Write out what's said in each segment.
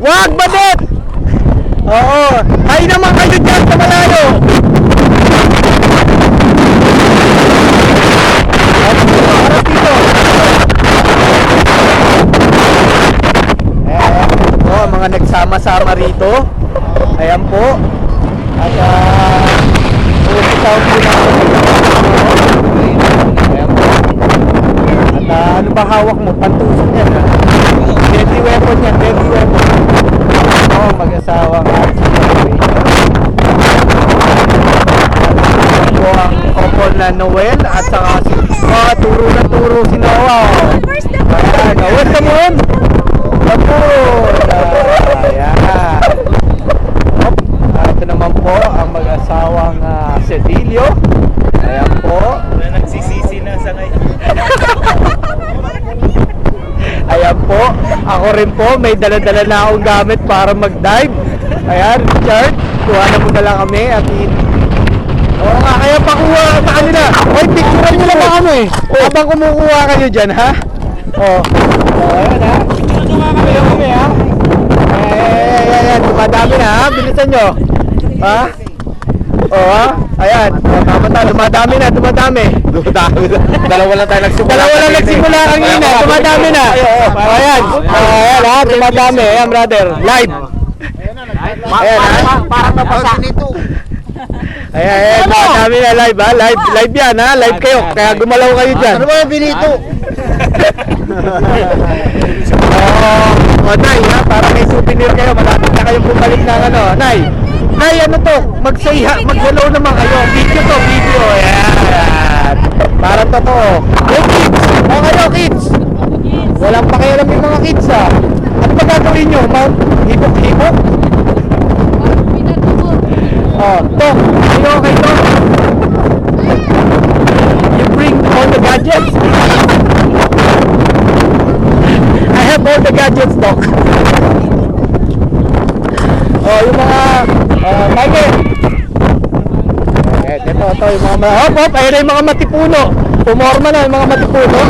Wag, badit! Oo. Hay naman kayo dyan sa malayo. Harap dito. Oh, mga nagsama-sama rito. Ayan po. At sound po natin. Ayan po. At ano ba hawak mo? Pantusok yan, ha? Deadly weapon yan, deadly weapon. Oh, mag-asawang po ang couple na Noel at saka si turo na turo si Noah. Ayan, welcome on. Ayan. Ito naman po ang mag-asawang Cedilio. Ayan po. Nagsisisi na sa ngayon. Ayan po. Ako rin po, may dala-dala na akong gamit para mag-dive. Ayan, Richard, kuhanan mo na lang kami at oo nga, kaya pakuha sa kanila. Oy, picturean nyo lang kami. Habang kumukuha kayo dyan, ha? Ayan, ha? Picturean kami, ha? Ayan, dumadami na, ha? Bilisan nyo. Ha? Ha? Ayan, dumadami na. Dalawa lang nagsimula kanina, dumadami na. Ayan, ha? Dumadami, ayan, brother. Live. Ayan, ha? Para mapasa nito. Ayan, dumadami na live, ha? Live yan, ha? Live kayo, kaya gumalaw kayo dyan. Ano ba yung binito? Nay, ha? Para may souvenir kayo, malapit na kayong bumalik ng ano. Nay, ano to? Mag-hello naman kayo. Video to, video. Ayan. Para totoo. Hey kids! O kayo kids! Walang pakialam yung mga kids, ha? Ano ba gagawin nyo? Hipok-hipok? Tok! Kayo, okay, Tok? You bring all the gadgets? I have all the gadgets, Tok. Yung mga Michael. Ito yung mga hop, ayun na yung mga matipuno. Pumorma na yung mga matipuno.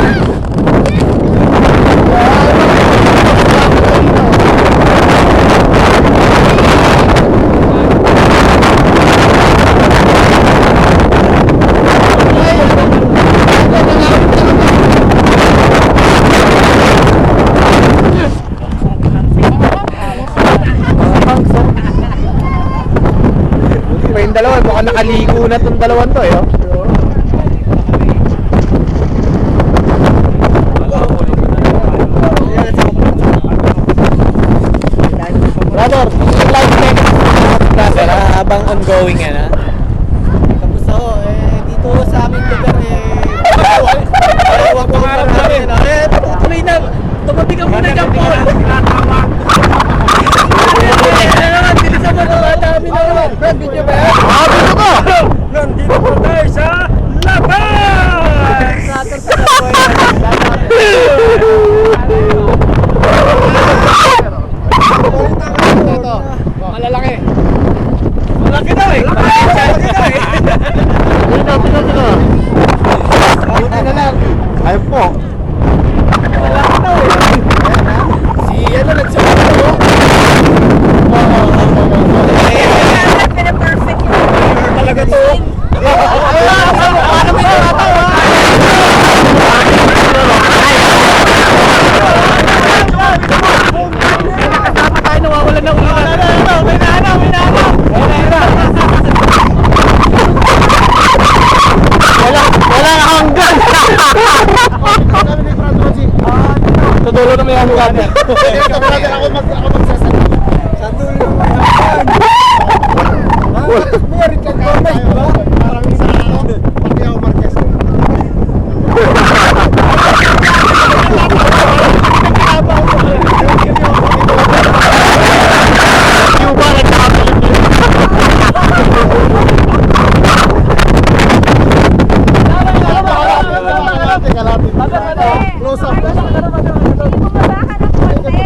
Dalawa, mukhang nakaligo na itong dalawan to, eh. Brother, live brother, habang ongoing yan, ha? Tapos ako, dito sa aming lugar, huwag ko harap namin. Tuloy na, tumabi ka muna dyan, Paul. Bilisan mo na namin na naman. Brad, video ba yan? Video ko! Nandito po tayo sa labas! Malalaki. Malaki daw eh! Malaki daw eh! Buti na lang. Ayun po. Malaki daw eh! Si ano nagsulat ko? Perfect Talaga to! Paano mo yung natawa? Kasama tayo, nawawalan ng ulan. May nanaw! Walang hanggan. Tutulo na may hanggan. Ako magsasabi. Sa dulo naman! Meron kang kamay, ba? Parang isa ako. Pati ako Marquez. Cuba nagkakapalit yun. Close up. Bumaba ka ng konti.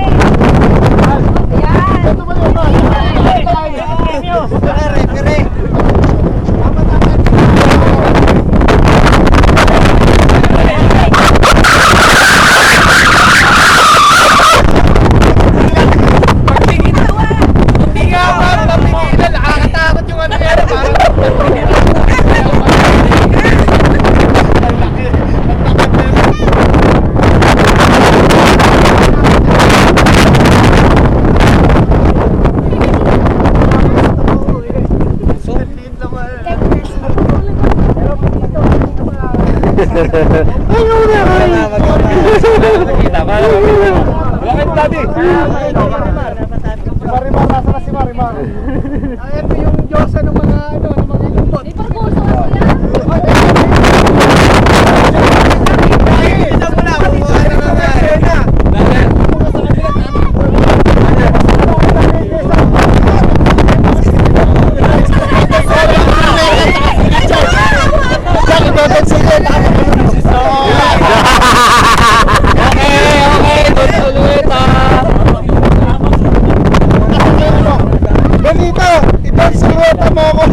Ayaw na. Kita ba? Bakit daddy? Si Marimar, nasa na si Marimar? Ito yung Diyosa ng mga ano, ng mga ilubot. May parkuso ka kuya? Ganito! Ito ang silueta mo ako!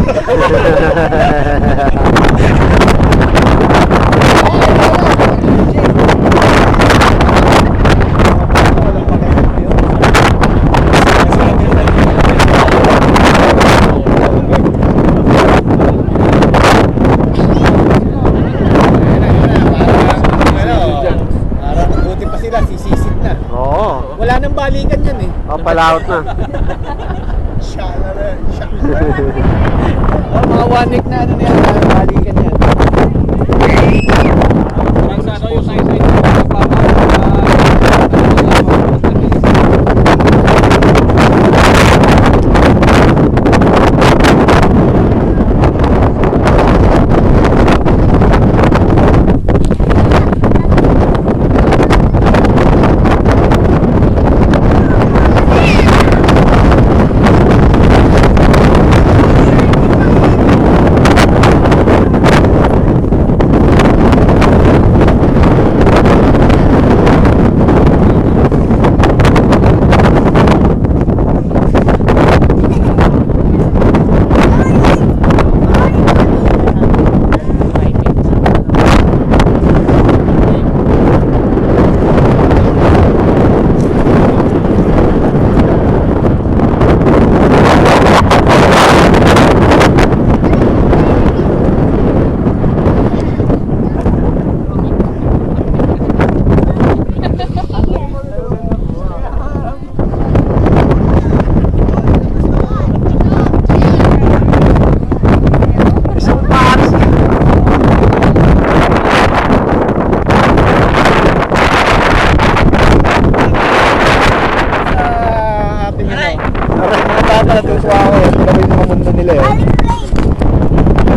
Parang buti pa sila, sisisit na. Oo. Wala nang balikan yan eh. Papalaot na. Siya na rin, siya. Mga 1 week na ano na yan, balikan yan. Parang sa ano yung size ng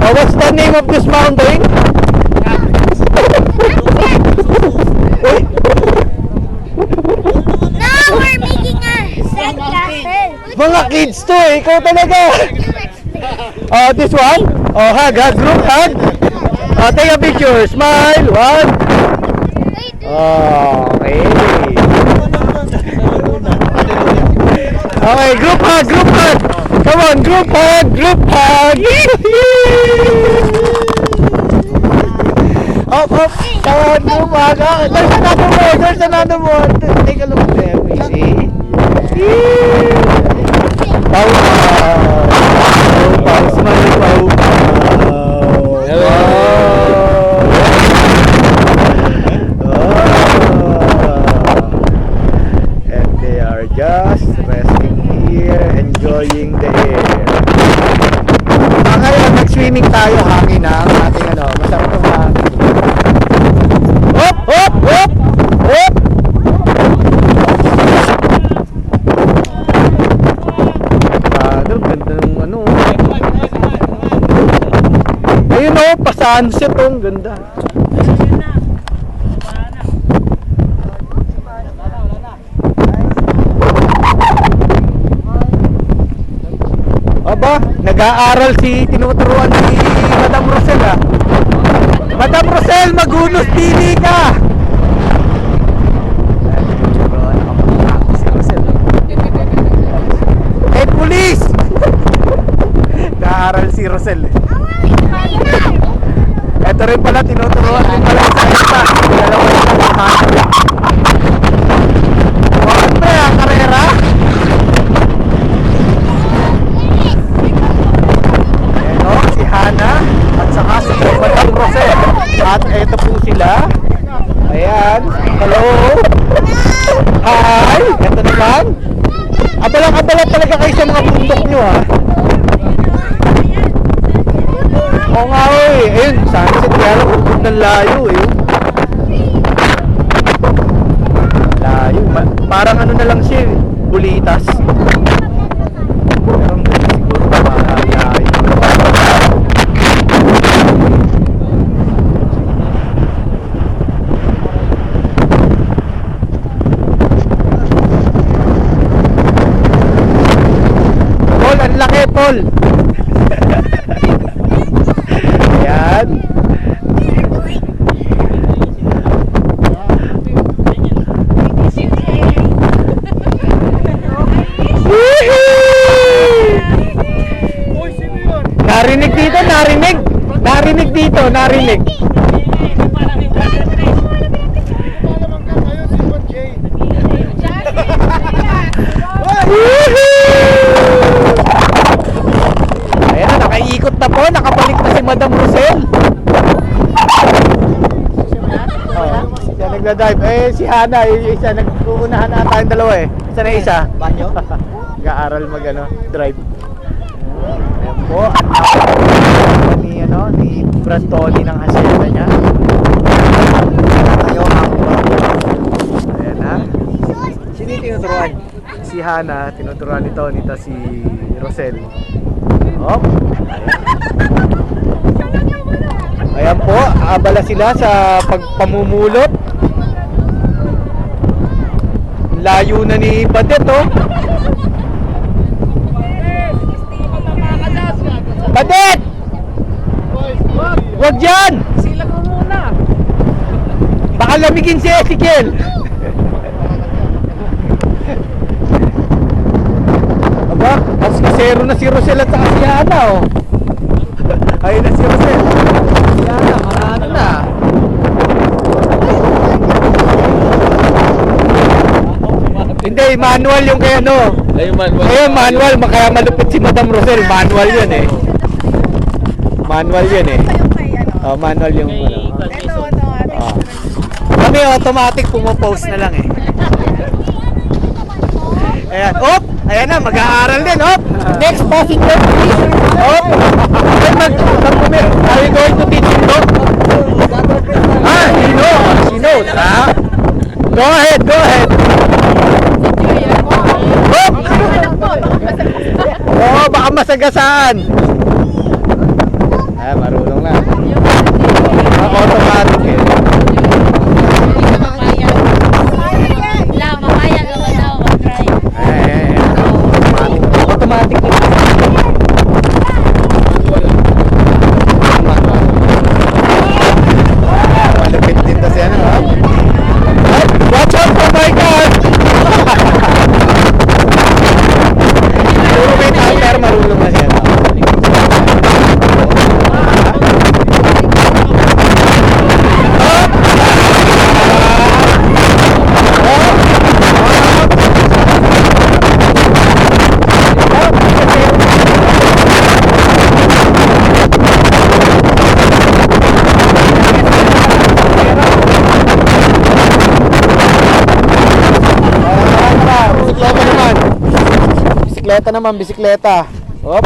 What's the name of this mountain? Now we're making a sandcastle. Mga kids to eh, ikaw talaga. This one? Oh, hug, group hug. Take a picture, smile, one. Okay. Okay, group hug, group hug. Come on, group hug, group hug. Up, up. Come on, group hug. There's another more, there's another more. Take a look there, we see. Pau, pau, smile, pau, and they are just resting here, enjoying the air. Ngayon, nag-swimming tayo, hangin na ang ating ano, masarap ang hangin. Hop, hop, hop, hop. Ganda ng ano. Ayun o, pa-sunset o, ang ganda. Aba, nag-aaral tinuturuan si Madam Rosel ah. Madam Rosel, magunos pili ka! Eh, pulis! Nag-aaral si Rosel eh. Ito rin pala, tinuturuan rin pala sa isa. Dalawa isa ng Hana. Bakit ba yan, karera? Ayan o, si Hana at saka si Madam Rosel. At ito po sila. Ayan, hello. Hi, ito naman. Abalang-abala talaga kayo sa mga bundok nyo ha. Oo nga oy, ayun, sunset kaya lang, ng layo eh. Layo. Parang ano na lang siya eh. Bulitas. Pero siguro malayo. Paul, ang laki, Paul. Ayan. Uy, sino yun? Narinig dito, narinig. Narinig dito, narinig. Paano naman ka kayo, si Juan J? Ayan na, nakaiikot na po. Nakabalik na si Madam Rosel. Oh, siya nagda-dive. Eh, si Hana, yung isa, nag-uunahan na tayong dalawa eh. Isa na isa. Banyo? Nag-aaral drive. Ayan po, ni Brad Tony ng hacienda niya. Tayo ang Ayan na. Sino yung tinuturuan? Si Hana, tinuturuan ni Tony, ta si Rosel. Oh, ayan po, abala sila sa pagpamumulot. Layo na ni Badet, oh. Badet! Wag dyan! Silag mo muna. Baka lamigin si Ezekiel. Aba, mas kasero na si Rosel at saka si Hana, oh. Ayun na si Rosel. Si Hana, marano na. Hindi, manual yung kay ano. Ayun, manual. Ayun, manual. Kaya malupit si Madam Rosel. Manual yun eh. Manual yun eh. Oh, manual yung ano. Oh. Kami automatic pumopost na lang eh. Ayan. Op! Ayan na, mag-aaral din. Op! Next passenger, please. Op! Ay, are you going to teach him, no? Ah, he knows, ha? Go ahead, go ahead. Op! Oo, baka masagasaan. Ah, marunong na. Automatic eh. Automatic na. Malapit din kasi ano, ha? Ay, watch out for my car! Puro may tao pero marunong na siya. Bisikleta naman, bisikleta. Hop.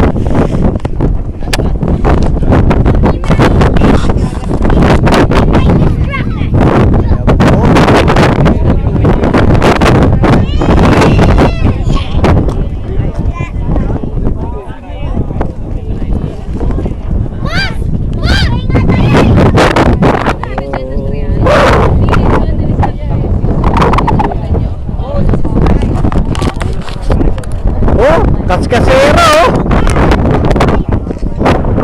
Oh, kaskasero.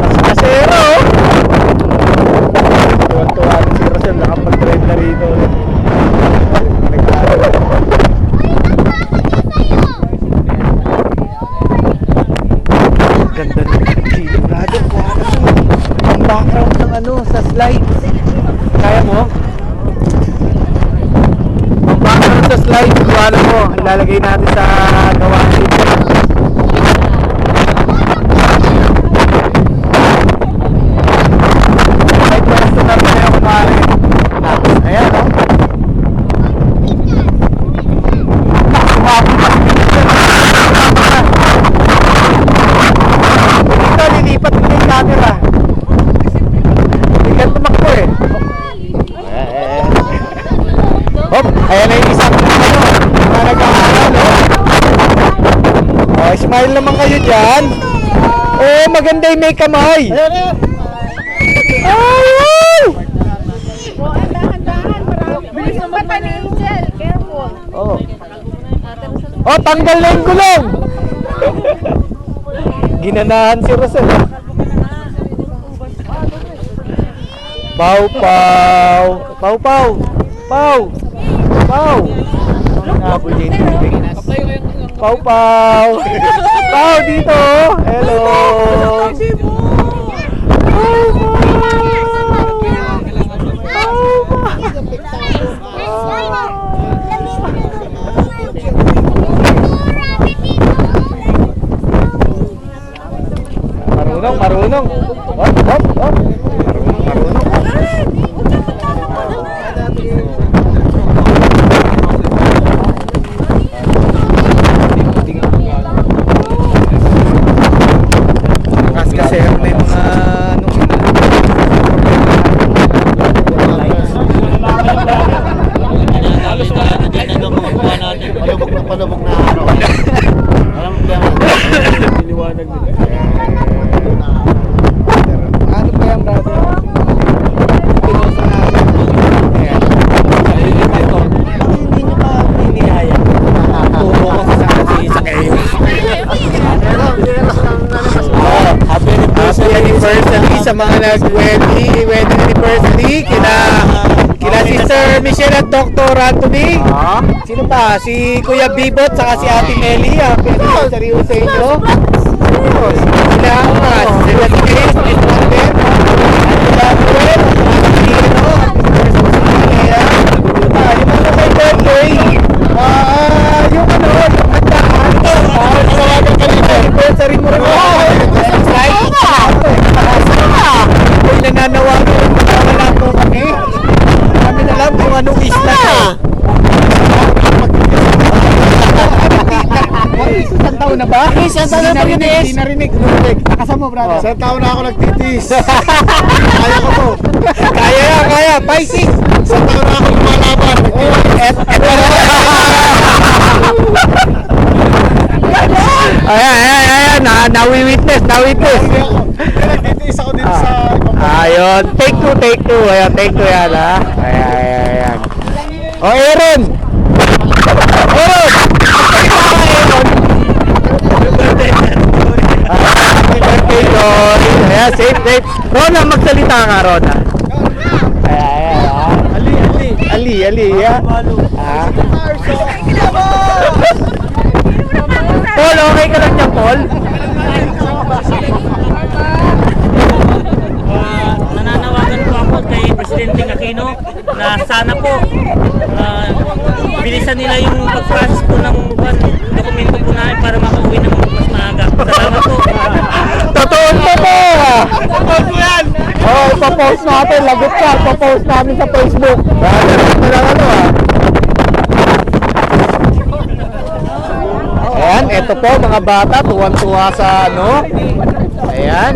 Kaskasero. Tuwan-tuwa din si Rosel, nakapag-drive na rito. Ganda ng feeling, brother. Ang background ng ano, sa slide. Kaya mo? Ang background sa slide, kuwala mo. Ilalagay natin sa gawain dito. May pwesto na tayo kumari. Ayan, o. Ito, lilipat mo yung camera. Hindi ka tumakbo eh. Oh, smile naman kayo dyan. Oh, maganda yung may kamay. Ay! Bilis ng mata ni Angel. Careful. Oh. Oh, tanggal na yung gulong. Ginanahan si Rosel. Pau, pau. Pau, pau. Pau. Pau. Nabol din. Pau, pau. Pau, dito. Hello. Marunong, marunong. Hop, hop, hop. Marunong, marunong. Kasi may mga Palubog na ano. Alam mo kaya Iniwanag nila. ano pa yan, brother? Ayan. hindi nyo pa hinihaya. Puro kasi sa kayo. Happy anniversary sa mga wedding anniversary kila Sister Michelle at Dr. Anthony. Sino pa? Si Kuya Bibot saka si Ate Melly. Happy anniversary sa inyo. Sila sila Chris, Miss Martin, sila Gwen, si ano, yung mga may birthday. Yung ano, yung handaan. Tawagan ka nila. Anniversary mo rin. Uy, nananawagan. Wala po kami. Kami na lang kung anong isla to. Isang taon na ba? Isang taon na pag-inis. Hindi narinig. Nakasama mo, brother. Isang taon na ako nagtitis. Kaya ko to. Kaya yan, kaya. Fighting. Isang taon na ako lumalaban. Ayan. Nawi-witness. Nagtitis ako dito sa Ayun. Take two. Ayan, take two yan, ha. Ayan. O, Aaron. Happy birthday, Ron. Ayan, safe. Rona, magsalita ka, Rona. Ayan, ha. Ali, ha. Paul, okay ka lang dyan, Paul? Nananawagan po ako kay Presidente Aquino na sana po bilisan nila yung pag-process po ng dokumento po namin para makauwi ng mas maaga. Salamat po. Totoo. Oh, ipapost natin. Lagot ka. Ipapost namin sa Facebook. Ano lang Ayan, eto po mga bata. Tuwan-tuwa sa ano. Ayan.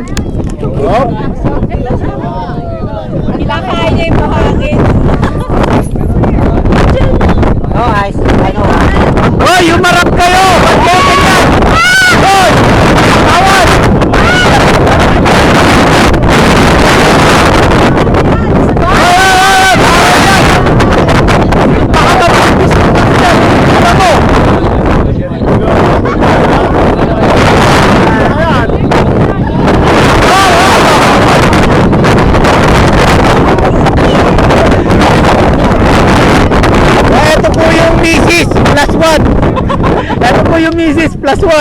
Oh. Kinakain niya yung buhangin. Hoy, yumarap kayo! Ba't kayo ganyan? Hoy! Tawad! Ito po yung Mrs. plus 1. Ito po yung Mrs. plus 1.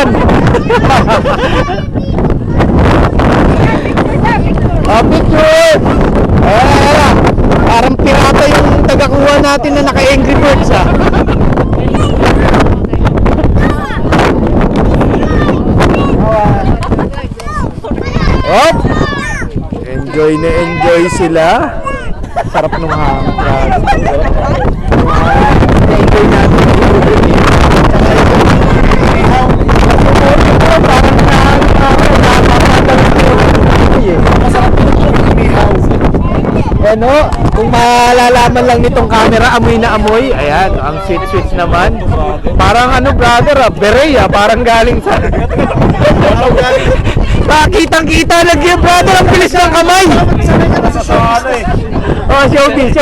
Picture! Ayan. Parang pirata yung tagakuha natin na naka-Angry Birds, ha. Hop! Enjoy na enjoy sila. Sarap nung hangin. Enjoy natin. Ano? Kung malalaman lang nitong camera, amoy na amoy. Ayan, ang sweet naman. Parang ano, brother, beret, parang galing sa... Kitang-kita lagi, brother, ang bilis ng kamay. Oh, showbiz.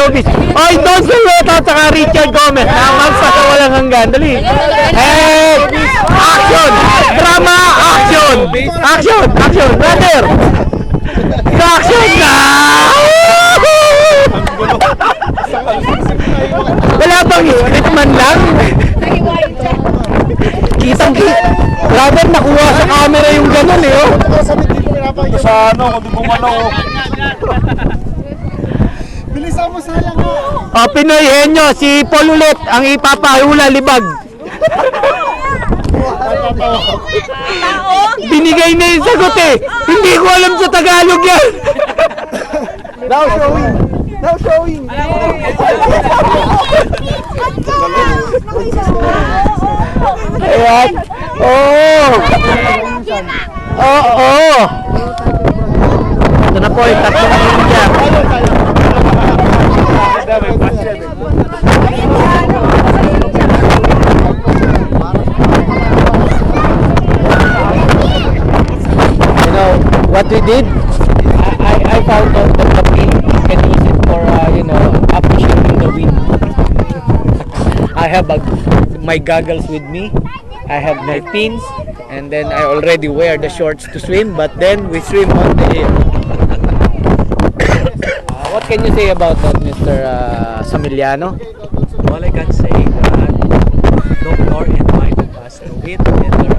Oy, Don Silveta at saka Richard Gomez. Naman sa walang hanggan. Dali. Hey! Action! Drama! Action! Brother! Action na! Wala bang script man lang? Kitang-kita. Brother, nakuha sa camera yung ganun eh, oh. Sa ano, kung di bumano. Bilisan mo sa lang mo. Oh, Pinoy Henyo, si Paul ulit ang ipapahula libag. Binigay na yung sagot eh. Hindi ko alam sa Tagalog yan. Now showing. Ayan. Oo. Ito na po yung tatlong ninja. You know what we did? I found out that the pin can use it for appreciating the wind. I have my goggles with me. I have my pins, and then I already wear the shorts to swim. But then we swim on the air. What can you say about that, Mr. Samiliano? All I can say that Doctor invited us to eat together.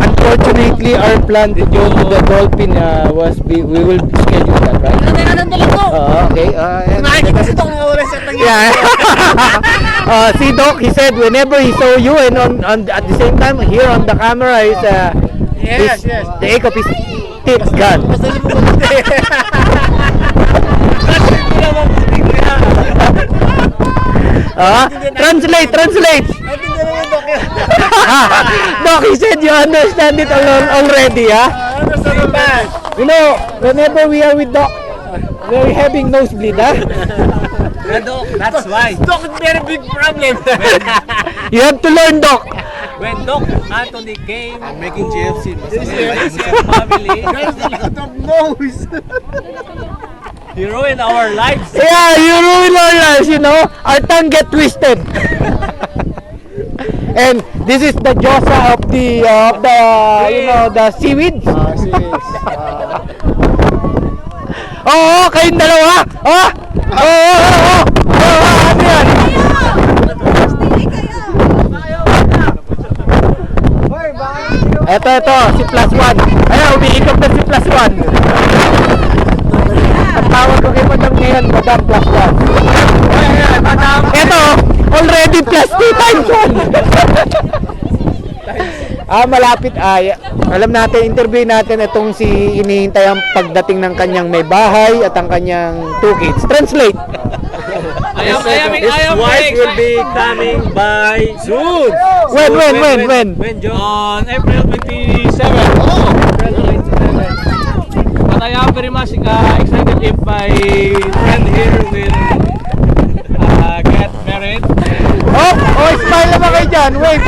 Unfortunately, our plan to go to the dolphin we will schedule that, right? Okay. Yeah. See, Doc, he said whenever he saw you and on at the same time here on the camera is the echo of his tits gone. Translate. Doc, he said you understand it already, You know, whenever we are with Doc, we're having nosebleed, Doc, that's why. Doc, very big problem. You have to learn, Doc. When Doc Anthony came, I'm making GFC. family, There's a lot of noise. he ruined our lives. Yeah, you ruin our lives, Our tongue get twisted. And this is the josa of the the seaweeds. Oo, kayong dalawa. Ano yan? Ito, si plus one. Ayan, umiikot na si plus one. Ang tawag ko kay Madam ngayon, Madam plus one. Ito, already plus 2 times 1. Malapit. Alam natin, interview natin itong si inihintay ang pagdating ng kanyang may bahay at ang kanyang 2 kids. Translate. His wife will be coming by soon. When? John? On April 27. But I am very much excited if my friend here will get married. Smile naman kayo dyan. Wave.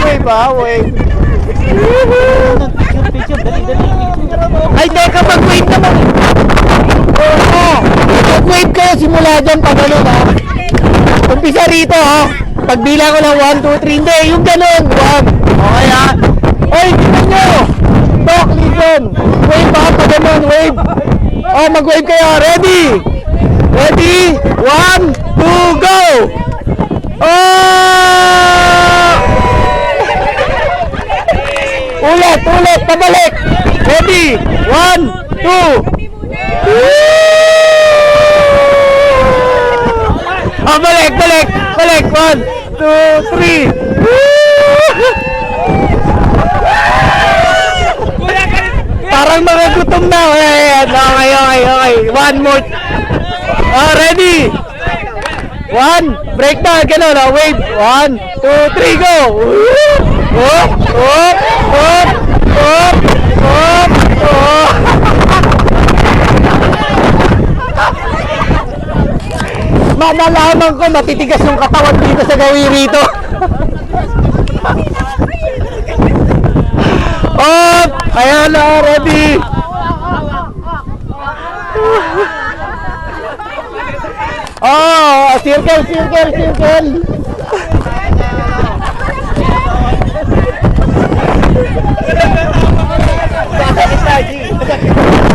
Ay, teka, mag-wave naman. Mag-wave kayo, simula dyan pag gano'n, Umpisa rito, Pagbilang ko ng 1, 2, 3. Hindi, yung gano'n. 1. Okay, Oy, tingnan nyo. Doc, listen. Wave pag gano'n, wave. Mag-wave kayo. Ready? 1, 2, go! Ulit, pabalik. Ready? 1, 2. Balik. 1, 2, 3. Parang mga gutom na. Okay. One more. Ready? 1, break na, gano'n, wave. 1, 2, 3, go! Up! nalaman ko, matitigas yung katawan dito sa gawin rito. Oh, ayan na, ready. Oh, circle, circle, circle.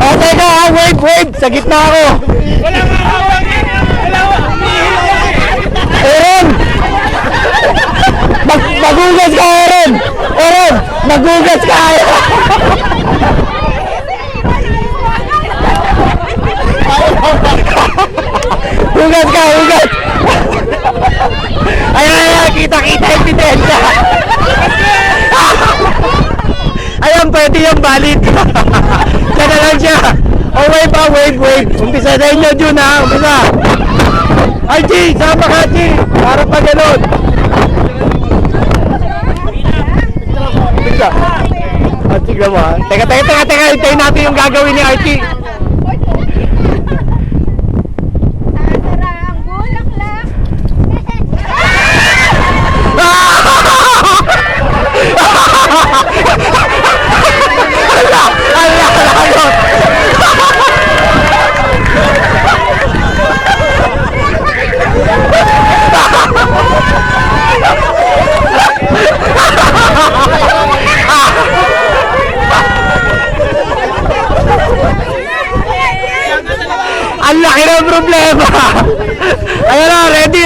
Oh, teka, wave, sa gitna ako. Aaron! Magugas ka, Aaron! Aaron! Magugas ka! Hugas ka, hugas! Ayan, kita-kita yung pitensya! Ayan, pwede yung valid! Diyan na lang siya! Oh, wave! Umpisa na inyo, Jun, ha? Umpisa! Ay, G! Sama ka, G! Para pa ganun! Umpisa! Ah, tignan mo, ha? Teka! Hintayin natin yung gagawin ni Archie! Sarang bulaklak. Ang laki ng problema! Ayan na, ready!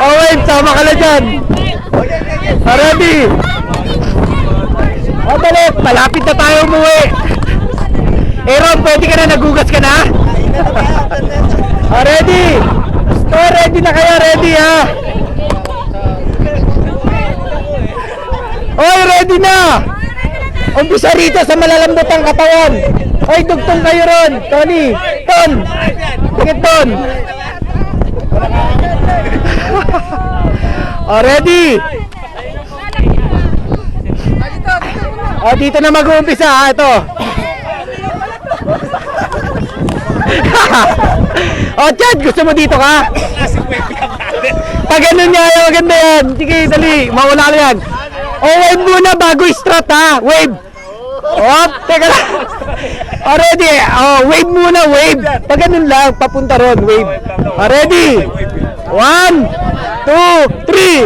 Oh, wait, sama ka na dyan! Oh, ready! Oh, dali! Malapit na tayo umuwi! Aaron, pwede ka na? Nagugas ka na? Oh, ready! Oh, ready na kayo, ready ha! Oy, ready na! Umpisa rito sa malalambot ang katawan! Oy, dugtong kayo ron! Tony! Ton! Tingit Ton! Oh, ready! Oh, dito na mag-uumpisa ha, ito! Oh, Chad, gusto mo dito ka? Pag ganun niya, maganda yan! Sige, dali, mauna ka yan! Oh, wave muna bago i-strat ha! Wave! Oh, teka lang! Oh, ready! Oh, wave muna, wave! Pag ganun lang, papunta ron, wave! Oh, ready! 1, 2, 3!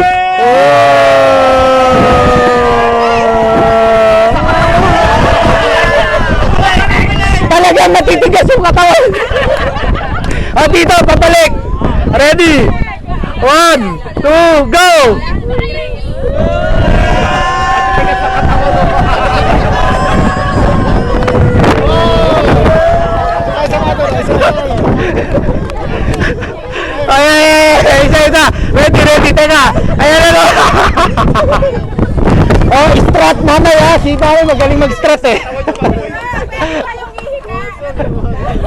Talagang matitigas yung katawan! Oh, dito, papalik! Ready! 1, 2, go! Ay, isa. Ready, teka. Ayan na. Oh, strat mamaya. Si Pare magaling mag-strat eh.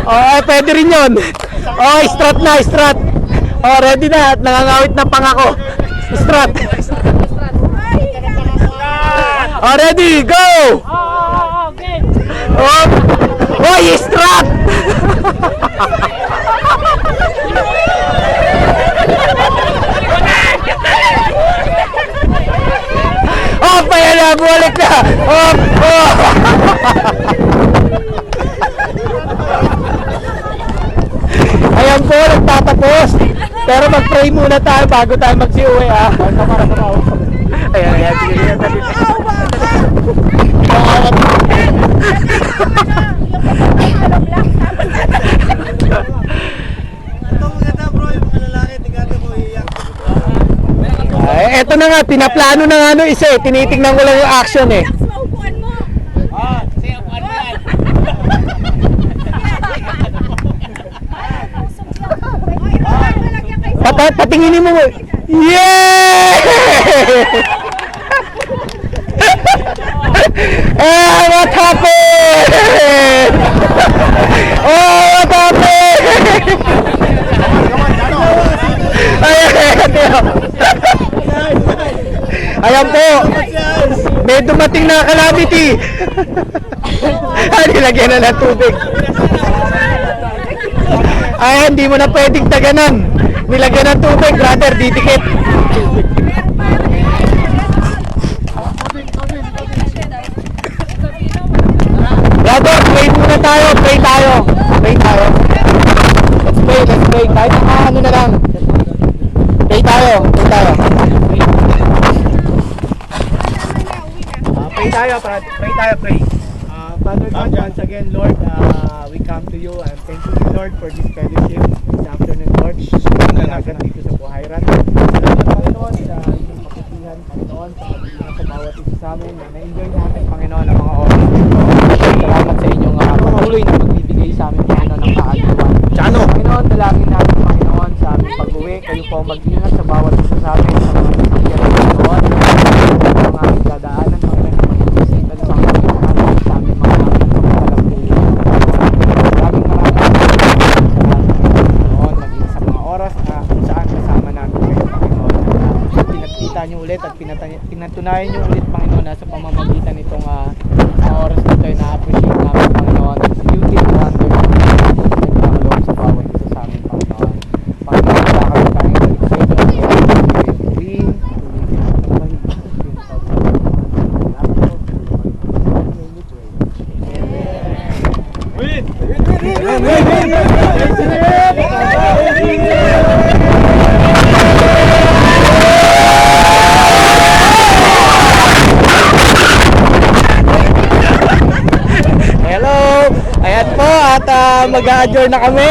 Oh, pwede rin yun. Oh, strat na. Oh, ready na. Nangangawit na pangako. Strat. Oh, ready, go! Oh, oh, strat! Oh, paya na, balik na! Oh! Ayan po, nagtatapos. Pero mag-pray muna tayo bago tayo magsiuwi, ha? Ayan, sige, dali. Eto na nga, pinaplano na nga isa eh. Tinitingnan ko lang yung action eh. Maupuan mo. Patinginin mo. Yeah! What happened? Oh, what happened? Ayan po. May dumating na calamity. Nilagyan na ng tubig. Ay, hindi mo na pwedeng taganan. Nilagyan ng tubig, brother, didikit. Brother, pray muna tayo, pray tayo. Pray tayo. Let's pray. Kahit ano na lang. Pray tayo, pray tayo. Pray tayo, pray. Father God, once again, Lord, we come to you and thank you, Lord, for this fellowship this afternoon, Lord. Nanagan dito sa Buhayran. Salamat, Panginoon, sa inyong kapitihan, Panginoon, sa kapitihan sa bawat isa sa amin. Na-enjoy natin, Panginoon, ang mga oras dito. Salamat sa inyong patuloy na magbibigay sa amin, Panginoon, ng kaagyawan. Panginoon, dalangin natin, Panginoon, sa aming pag-uwi. Kayo po ang mag-ingat sa bawat isa sa amin, sa mga sasakyan, Panginoon. Sa mga aming dadaanan, Panginoon, na mag-isipan sa mga sa aming mga sa mga oras na kung saan kasama namin kayo, Panginoon, na pinagkita nyo ulit at pinatunayan nyo ulit, Panginoon, na sa pamamagitan nitong mga oras na ito ay na-appreciate namin, Panginoon, sa beauty and wonder ng loob sa bawat isa sa amin, Panginoon. Panginoon, wala kami tayong balik sa inyo, Hello! Ayan po at mag-a-adjourn na kami.